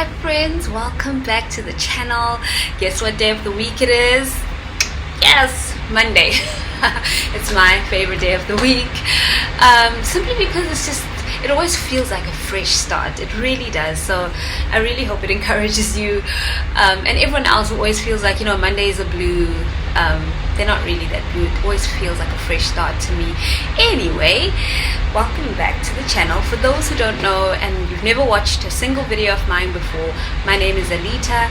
Hi friends, welcome back to the channel. Guess what day of the week it is? Yes, Monday. It's my favorite day of the week, simply because it always feels like a fresh start. It really does. So I really hope it encourages you, and everyone else who always feels like, Mondays are blue. They're not really that blue. It always feels like a fresh start to me. Anyway, welcome back to the channel. For those who don't know and you've never watched a single video of mine before, my name is Alita,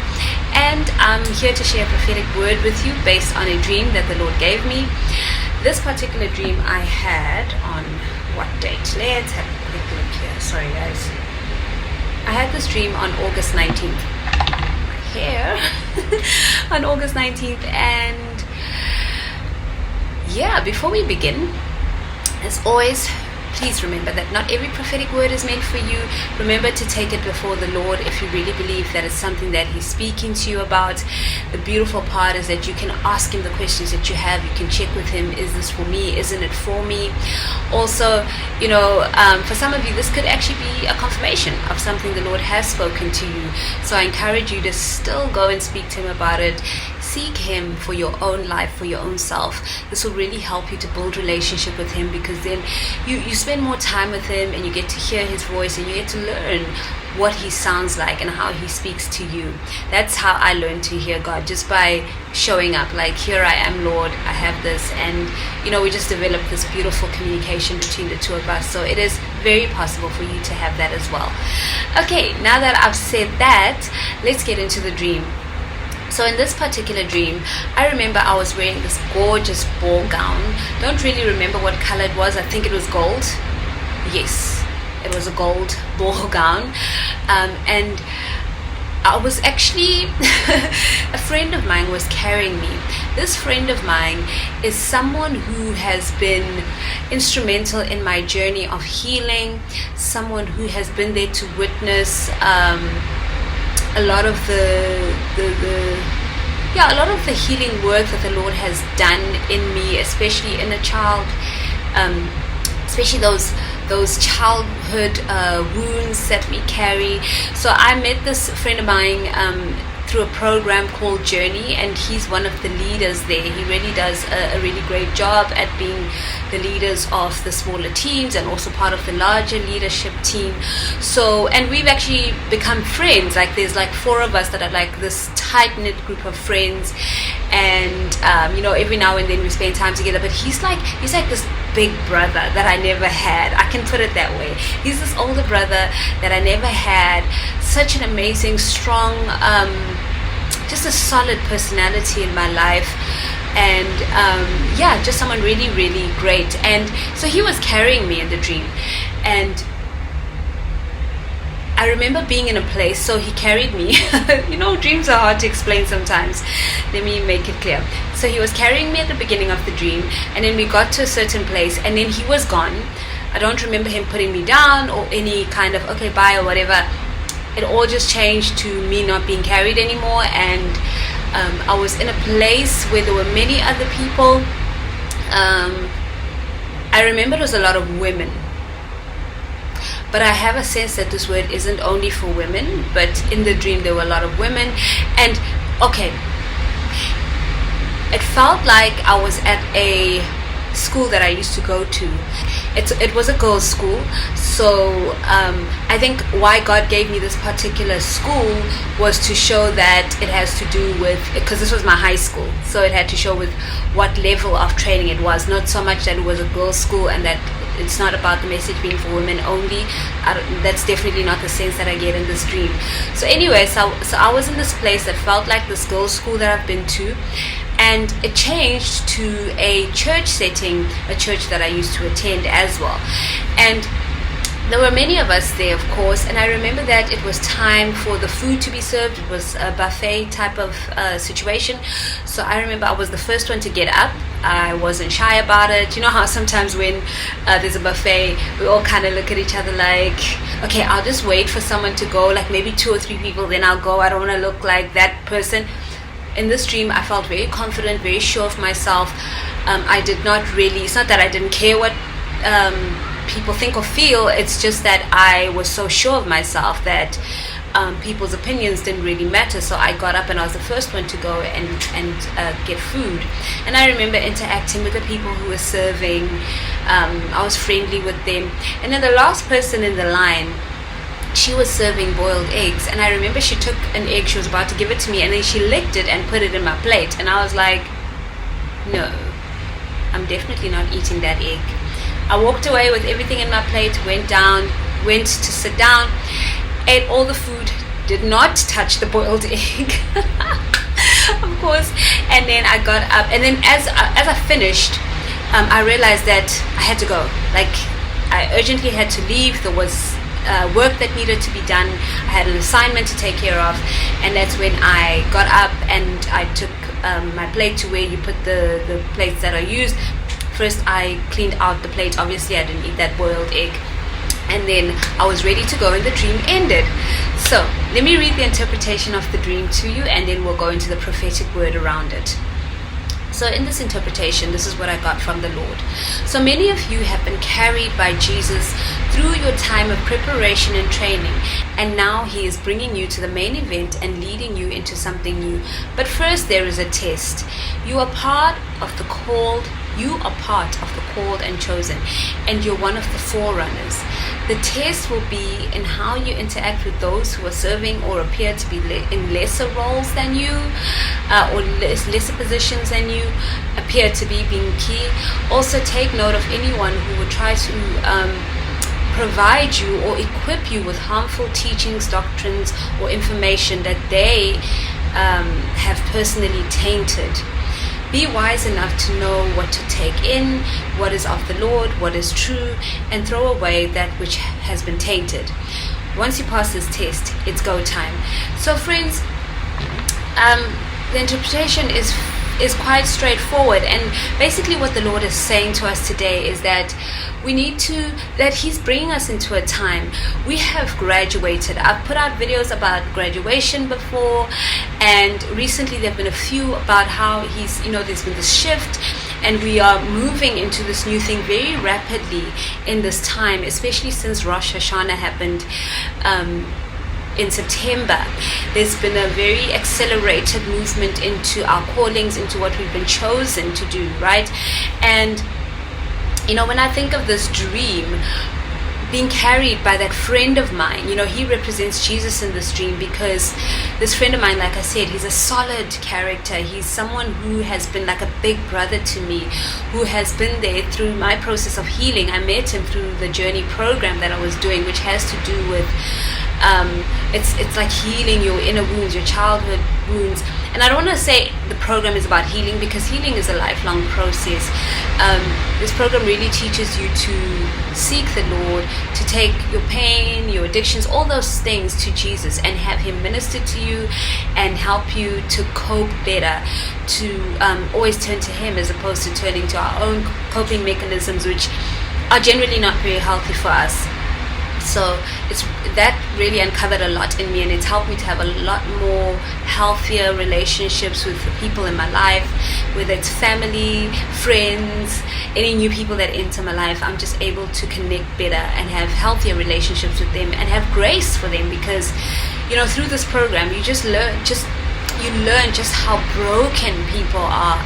and I'm here to share a prophetic word with you based on a dream that the Lord gave me. This particular dream I had on what date? Let's have a quick look here. Sorry guys. I had this dream on August 19th. My hair. On August 19th, and yeah, before we begin, as always, please remember that not every prophetic word is meant for you. Remember to take it before the Lord if you really believe that it's something that He's speaking to you about. The beautiful part is that you can ask Him the questions that you have. You can check with Him, is this for me? Isn't it for me? Also, for some of you, this could actually be a confirmation of something the Lord has spoken to you. So I encourage you to still go and speak to Him about it. Seek Him for your own life, for your own self. This will really help you to build relationship with Him, because then you spend more time with Him and you get to hear His voice and you get to learn what He sounds like and how He speaks to you. That's how I learned to hear God, just by showing up, like, here I am, Lord, I have this, and we just developed this beautiful communication between the two of us. So it is very possible for you to have that as well. Okay, now that I've said that, let's get into the dream. So in this particular dream, I remember I was wearing this gorgeous ball gown. Don't really remember what color it was. I think it was gold. Yes, it was a gold ball gown. And I was actually, a friend of mine was carrying me. This friend of mine is someone who has been instrumental in my journey of healing, someone who has been there to witness a lot of the healing work that the Lord has done in me, especially in a child, especially those childhood wounds that we carry. So I met this friend of mine through a program called Journey, and he's one of the leaders there. He really does a really great job at being the leaders of the smaller teams and also part of the larger leadership team. So, and we've actually become friends. Like, there's like 4 of us that are like this tight-knit group of friends, and every now and then we spend time together. But he's like this big brother that I never had. I can put it that way. He's this older brother that I never had. Such an amazing, strong, just a solid personality in my life, and just someone really, really great. And so he was carrying me in the dream, and I remember being in a place, so he carried me. Dreams are hard to explain sometimes. Let me make it clear. So he was carrying me at the beginning of the dream, and then we got to a certain place, and then he was gone. I don't remember him putting me down or any kind of, okay, bye or whatever. It all just changed to me not being carried anymore, and I was in a place where there were many other people. I remember it was a lot of women. But I have a sense that this word isn't only for women, but in the dream there were a lot of women. And okay, it felt like I was at a school that I used to go to. It was a girls' school. So I think why God gave me this particular school was to show that it has to do with, because this was my high school, so it had to show with what level of training it was. Not so much that it was a girls' school and that it's not about the message being for women only. That's definitely not the sense that I get in this dream. So anyway, so I was in this place that felt like this girls' school that I've been to, and it changed to a church setting, a church that I used to attend as well. And there were many of us there, of course, and I remember that it was time for the food to be served. It was a buffet type of situation. So I remember I was the first one to get up. I wasn't shy about it. You know how sometimes when there's a buffet, we all kind of look at each other like, okay, I'll just wait for someone to go, like maybe 2 or 3 people, then I'll go. I don't want to look like that person. In this dream, I felt very confident, very sure of myself. I did not really, it's not that I didn't care what people think or feel, it's just that I was so sure of myself that people's opinions didn't really matter. So I got up and I was the first one to go and get food. And I remember interacting with the people who were serving. I was friendly with them. And then the last person in the line, she was serving boiled eggs, and I remember she took an egg, she was about to give it to me, and then she licked it and put it in my plate, and I was like, no, I'm definitely not eating that egg. I walked away with everything in my plate, went to sit down, ate all the food, did not touch the boiled egg, of course. And then I got up, and then as I finished, I realized that I had to go. Like, I urgently had to leave. There was work that needed to be done. I had an assignment to take care of, and that's when I got up and I took my plate to where you put the plates that are used. First I cleaned out the plate. Obviously I didn't eat that boiled egg, and then I was ready to go and the dream ended. So let me read the interpretation of the dream to you, and then we'll go into the prophetic word around it. So in this interpretation, this is what I got from the Lord. So many of you have been carried by Jesus through your time of preparation and training, and now he is bringing you to the main event and leading you into something new. But first there is a test. You are part of the called and chosen, and you're one of the forerunners. The test will be in how you interact with those who are serving or appear to be in lesser roles than you, or lesser positions than you, appear to be being key. Also take note of anyone who will try to provide you or equip you with harmful teachings, doctrines, or information that they have personally tainted. Be wise enough to know what to take in, what is of the Lord, what is true, and throw away that which has been tainted. Once you pass this test, it's go time. So friends, the interpretation is quite straightforward, and basically what the Lord is saying to us today is that that he's bringing us into a time. We have graduated. I've put out videos about graduation before, and recently there have been a few about how there's been this shift, and we are moving into this new thing very rapidly in this time, especially since Rosh Hashanah happened in September. There's been a very accelerated movement into our callings, into what we've been chosen to do, right? And when I think of this dream, being carried by that friend of mine, he represents Jesus in this dream, because this friend of mine, like I said, he's a solid character. He's someone who has been like a big brother to me, who has been there through my process of healing. I met him through the journey program that I was doing, which has to do with it's like healing your inner wounds, your childhood wounds. And I don't want to say the program is about healing, because healing is a lifelong process. This program really teaches you to seek the Lord, to take your pain, your addictions, all those things to Jesus, and have him minister to you and help you to cope better, to always turn to him as opposed to turning to our own coping mechanisms, which are generally not very healthy for us. So that really uncovered a lot in me, and it's helped me to have a lot more healthier relationships with the people in my life, whether it's family, friends, any new people that enter my life. I'm just able to connect better and have healthier relationships with them and have grace for them, because through this program you learn just how broken people are,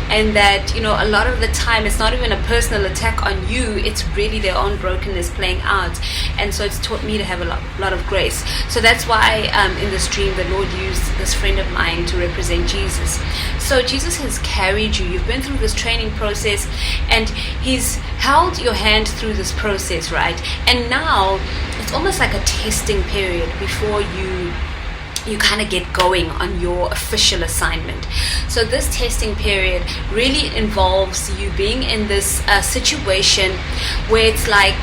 and that a lot of the time it's not even a personal attack on you, it's really their own brokenness playing out. And so it's taught me to have a lot of grace. So that's why in this dream the Lord used this friend of mine to represent Jesus. So Jesus has carried you. You've been through this training process, and he's held your hand through this process, right? And now it's almost like a testing period before you kind of get going on your official assignment. So this testing period really involves you being in this situation where it's like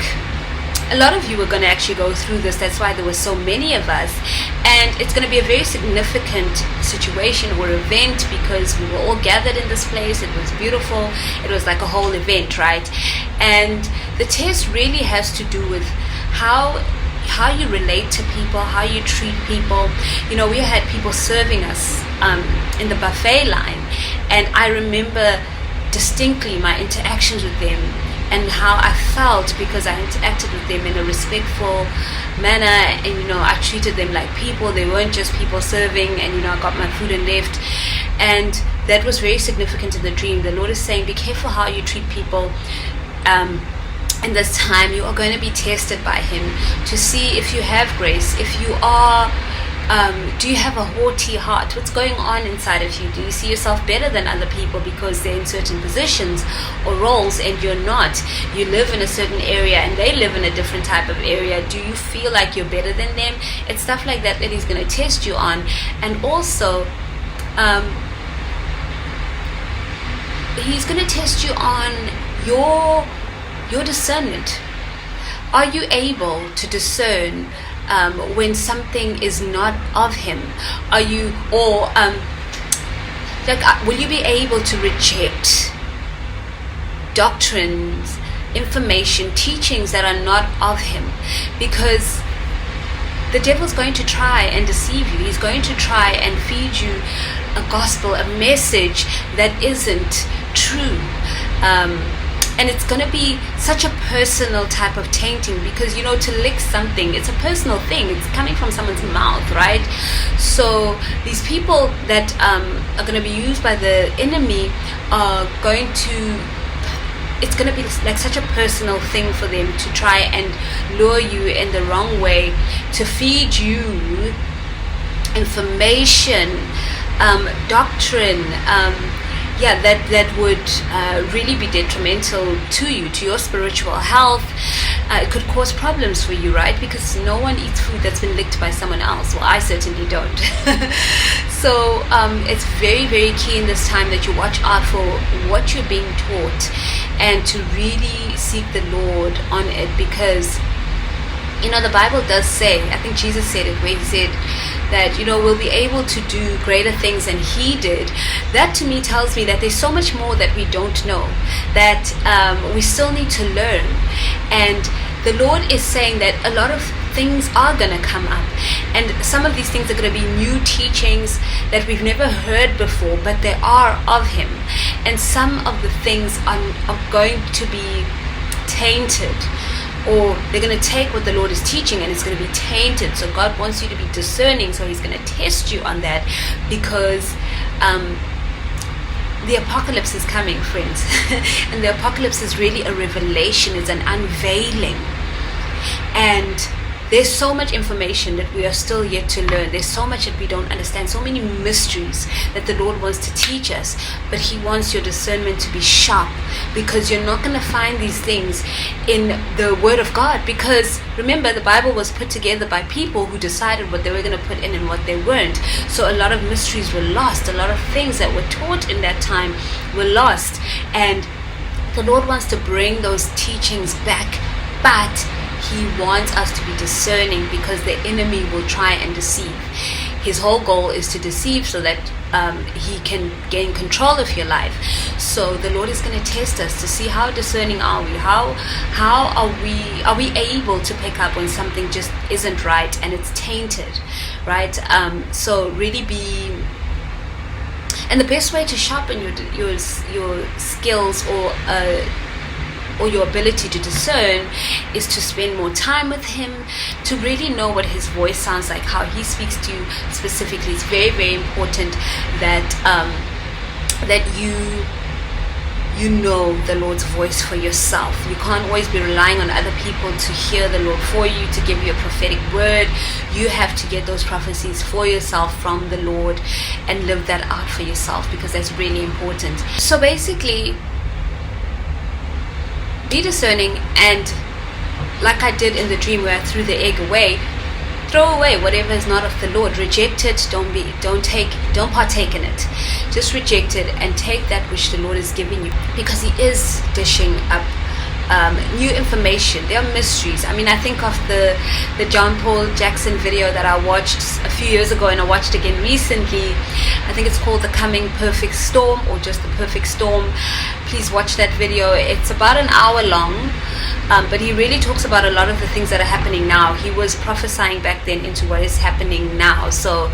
a lot of you are going to actually go through this. That's why there were so many of us, and it's going to be a very significant situation or event, because we were all gathered in this place. It was beautiful. It was like a whole event, right? And the test really has to do with how you relate to people, how you treat people. We had people serving us in the buffet line, and I remember distinctly my interactions with them and how I felt because I interacted with them in a respectful manner, and I treated them like people. They weren't just people serving, and I got my food and left. And that was very significant in the dream. The Lord is saying, be careful how you treat people. In this time, you are going to be tested by Him to see if you have grace, if you are do you have a haughty heart? What's going on inside of you? Do you see yourself better than other people because they're in certain positions or roles and you're not? You live in a certain area and they live in a different type of area. Do you feel like you're better than them? It's stuff like that He's going to test you on. And also He's going to test you on your discernment. Are you able to discern when something is not of Him? Are you, or will you be able to reject doctrines, information, teachings that are not of Him? Because the devil's going to try and deceive you. He's going to try and feed you a gospel, a message that isn't true. And it's going to be such a personal type of tainting, because to lick something, it's a personal thing. It's coming from someone's mouth, right? So these people that are going to be used by the enemy are going to, it's going to be like such a personal thing for them to try and lure you in the wrong way, to feed you information, doctrine, that would really be detrimental to you, to your spiritual health. It could cause problems for you, right? Because no one eats food that's been licked by someone else. Well, I certainly don't. So it's very, very key in this time that you watch out for what you're being taught and to really seek the Lord on it, because the Bible does say, I think Jesus said it, where He said that, we'll be able to do greater things than He did. That to me tells me that there's so much more that we don't know, that we still need to learn. And the Lord is saying that a lot of things are going to come up, and some of these things are going to be new teachings that we've never heard before, but they are of Him. And some of the things are going to be tainted, or they're going to take what the Lord is teaching and it's going to be tainted. So God wants you to be discerning, so He's going to test you on that, because the apocalypse is coming, friends. And the apocalypse is really a revelation, it's an unveiling. And there's so much information that we are still yet to learn. There's so much that we don't understand, so many mysteries that the Lord wants to teach us. But He wants your discernment to be sharp, because you're not going to find these things in the Word of God. Because remember, the Bible was put together by people who decided what they were going to put in and what they weren't. So a lot of mysteries were lost. A lot of things that were taught in that time were lost. And the Lord wants to bring those teachings back. But He wants us to be discerning, because the enemy will try and deceive. His whole goal is to deceive so that he can gain control of your life. So the Lord is going to test us to see how discerning are we. How are we able to pick up when something just isn't right and it's tainted, right? So really be. And the best way to sharpen your skills or your ability to discern is to spend more time with Him, to really know what His voice sounds like, how He speaks to you specifically. It's very, very important that you know the Lord's voice for yourself. You can't always be relying on other people to hear the Lord for you, to give you a prophetic word. You have to get those prophecies for yourself from the Lord and live that out for yourself, because that's really important. So basically, be discerning, and like I did in the dream where I threw the egg away, throw away whatever is not of the Lord. Reject it. Don't partake in it. Just reject it and take that which the Lord is giving you, because He is dishing up new information. There are mysteries. I mean, I think of the John Paul Jackson video that I watched a few years ago, and I watched again recently. I think it's called The Coming Perfect Storm, or just The Perfect Storm. please watch that video. It's about an hour long, but he really talks about a lot of the things that are happening now. He was prophesying back then into what is happening now. So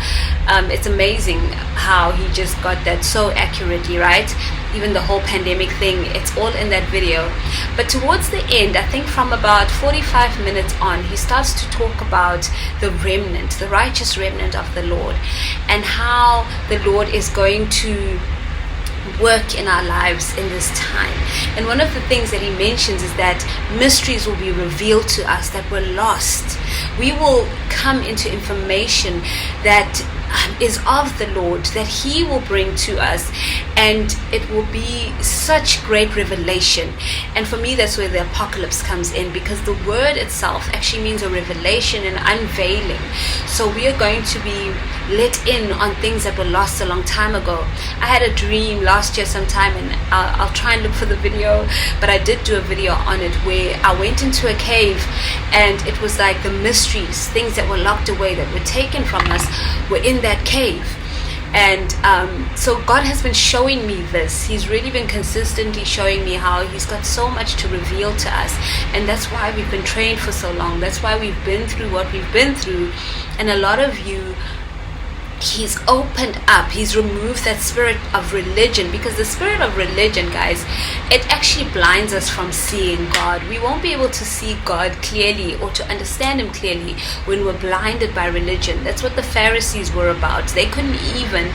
it's amazing how he just got that so accurately, right? Even the whole pandemic thing, it's all in that video. But towards the end, I think from about 45 minutes on, he starts to talk about the remnant, the righteous remnant of the Lord, and how the Lord is going to work in our lives in this time. And one of the things that he mentions is that mysteries will be revealed to us that were lost. We will come into information that is of the Lord, that he will bring to us, and it will be such great revelation. And for me, that's where the apocalypse comes in, because the word itself actually means a revelation and unveiling. So we are going to be let in on things that were lost a long time ago. I had a dream last year sometime, and I'll try and look for the video, but I did do a video on it, where I went into a cave, and it was like the mysteries, things that were locked away, that were taken from us, were in that cave. And so God has been showing me this. He's really been consistently showing me how he's got so much to reveal to us, and that's why we've been trained for so long. That's why we've been through what we've been through. And a lot of you, he's opened up, he's removed that spirit of religion, because the spirit of religion, guys, it actually blinds us from seeing God. We won't be able to see God clearly or to understand him clearly when we're blinded by religion. That's what the Pharisees were about. They couldn't even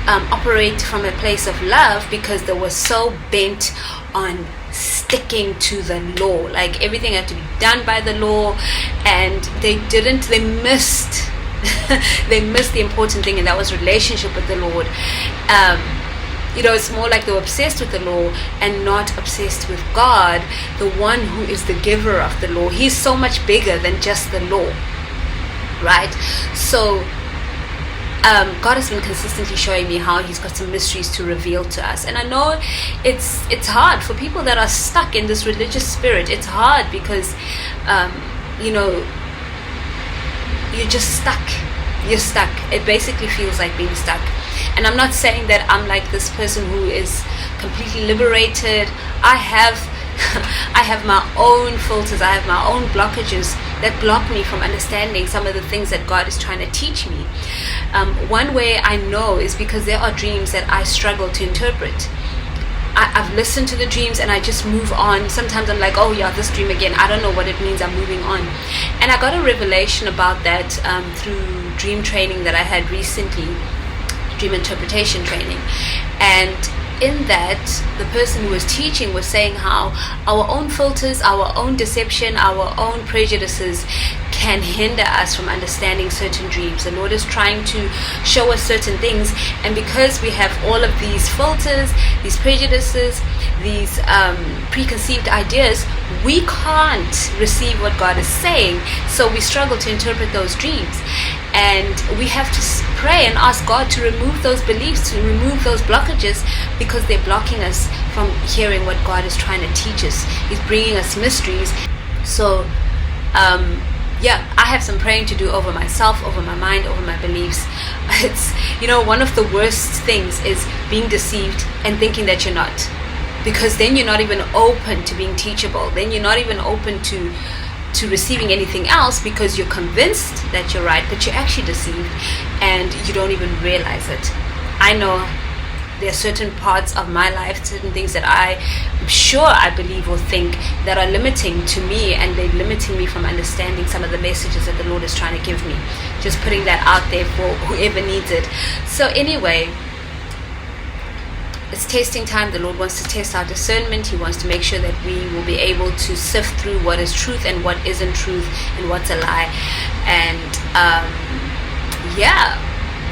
operate from a place of love, because they were so bent on sticking to the law. Like everything had to be done by the law, and they missed they missed the important thing, and that was relationship with the Lord. It's more like they were obsessed with the law and not obsessed with God, the one who is the giver of the law. He's so much bigger than just the law, right? So God has been consistently showing me how he's got some mysteries to reveal to us. And I know it's hard for people that are stuck in this religious spirit. It's hard because you're just stuck. You're stuck. It basically feels like being stuck. And I'm not saying that I'm like this person who is completely liberated. I have my own filters. I have my own blockages that block me from understanding some of the things that God is trying to teach me. One way I know is because there are dreams that I struggle to interpret. I've listened to the dreams and I just move on. Sometimes I'm like, oh yeah, this dream again. I don't know what it means. I'm moving on. And I got a revelation about that through dream training that I had recently, dream interpretation training. And in that, the person who was teaching was saying how our own filters, our own deception, our own prejudices can hinder us from understanding certain dreams. The Lord is trying to show us certain things, and because we have all of these filters, these prejudices, these preconceived ideas, we can't receive what God is saying. So we struggle to interpret those dreams, and we have to pray and ask God to remove those beliefs, to remove those blockages, because they're blocking us from hearing what God is trying to teach us. He's bringing us mysteries. So I have some praying to do over myself, over my mind, over my beliefs. It's, one of the worst things is being deceived and thinking that you're not, because then you're not even open to being teachable. Then you're not even open to receiving anything else, because you're convinced that you're right, but you're actually deceived and you don't even realize it. I know there are certain parts of my life, certain things that I'm sure I believe or think that are limiting to me, and they're limiting me from understanding some of the messages that the Lord is trying to give me. Just putting that out there for whoever needs it. So anyway, it's testing time. The Lord wants to test our discernment. He wants to make sure that we will be able to sift through what is truth and what isn't truth and what's a lie. And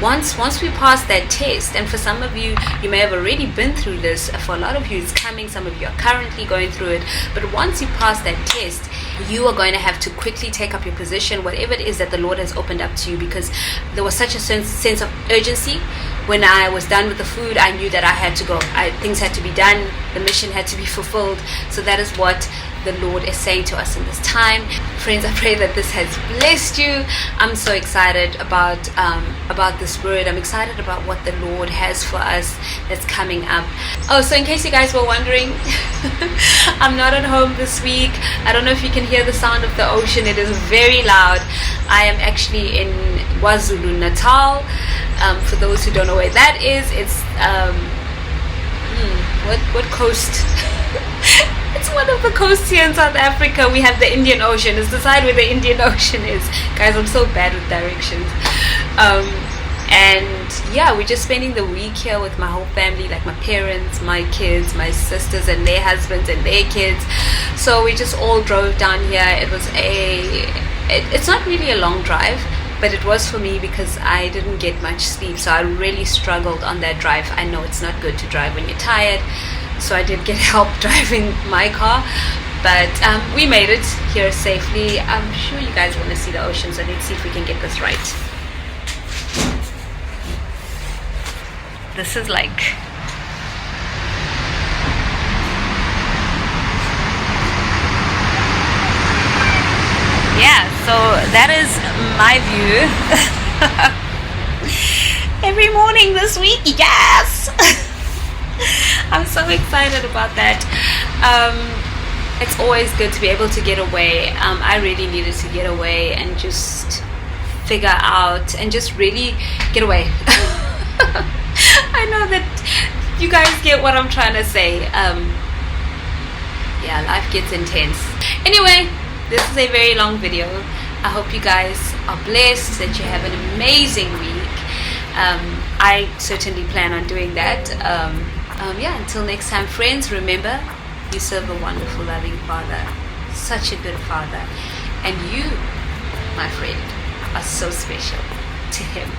once we pass that test, and for some of you, you may have already been through this. For a lot of you, it's coming. Some of you are currently going through it. But once you pass that test, you are going to have to quickly take up your position, whatever it is that the Lord has opened up to you, because there was such a sense of urgency when I was done with the food, I knew that I had to go. Things had to be done. The mission had to be fulfilled. So that is what the Lord is saying to us in this time. Friends, I pray that this has blessed you. I'm so excited about this word. I'm excited about what the Lord has for us that's coming up. Oh, so in case you guys were wondering, I'm not at home this week. I don't know if you can hear the sound of the ocean. It is very loud. I am actually in KwaZulu-Natal. For those who don't know where that is, it's what coast? It's one of the coasts here in South Africa. We have the Indian Ocean. It's the side where the Indian Ocean is. Guys, I'm so bad with directions. And yeah, we're just spending the week here with my whole family, like my parents, my kids, my sisters and their husbands and their kids. So we just all drove down here. It was it's not really a long drive, but it was for me because I didn't get much sleep. So I really struggled on that drive. I know it's not good to drive when you're tired. So I did get help driving my car, but we made it here safely. I'm sure you guys want to see the ocean, so let's see if we can get this right. This is like, yeah, so that is my view every morning this week. Yes. I'm so excited about that. It's always good to be able to get away. I really needed to get away and just figure out and just really get away. I know that you guys get what I'm trying to say. Yeah, life gets intense. Anyway, this is a very long video. I hope you guys are blessed, that you have an amazing week. I certainly plan on doing that. Yeah, until next time, friends, remember, you serve a wonderful, loving Father, such a good Father, and you, my friend, are so special to Him.